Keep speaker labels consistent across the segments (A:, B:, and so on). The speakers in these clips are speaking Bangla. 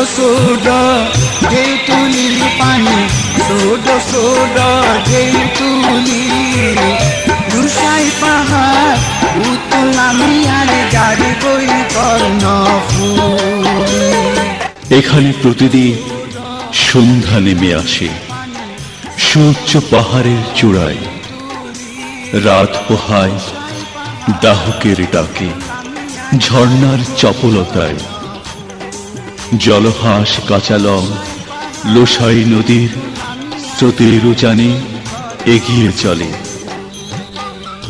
A: सोडा जे तुली पानी सोडा सोडा जे तुली दुर्साई पाहाड़ उतलामी आरे जारे कोई करना फूल।
B: এখানে প্রতিদিন সন্ধ্যা নেমে আসে সূর্য পাহাড়ের চূড়ায়, রাত পোহায় দাহকের ডাকে ঝর্ণার চপলতায়। জলহাঁস কাঁচালং লোসাই নদীর স্রোতের উজানে এগিয়ে চলে।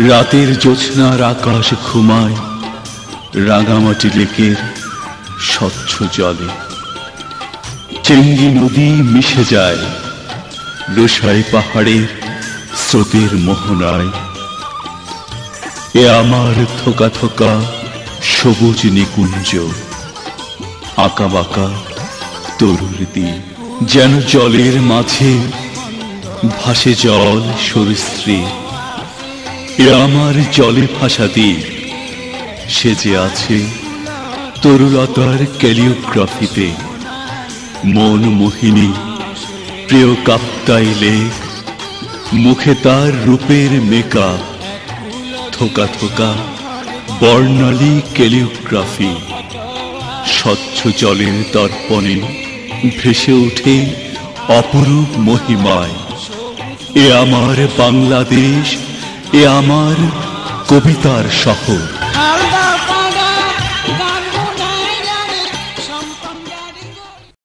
B: রাতের জ্যোৎস্নার আকাশ ঘুমায় রাঙামাটি লেকের স্বচ্ছ জলে। চেঙ্গি নদী মিশে যায় লোসাই পাহাড়ের স্রোতের মোহনায়। এ আমার থোকা থোকা সবুজ নিকুঞ্জ, আঁকা বাঁকা তরুর দ্বীপ, যেন জলের মাঝে ভাসে জল সরীসৃপ। এ আমার জলে ভাসা দ্বীপ, সেজে আছে তরুলতার ক্যালিওগ্রাফিতে। মন মোহিনী প্রিয় কাপ্তাই লেক, মুখে তার রূপের মেকআপ, থোকা থোকা বর্ণালী ক্যালিওগ্রাফি। স্বচ্ছ জলের দর্পণে ভেসে ওঠে অপরূপ মহিমায়। এ আমার বাংলাদেশ, এ আমার কবিতার শহর।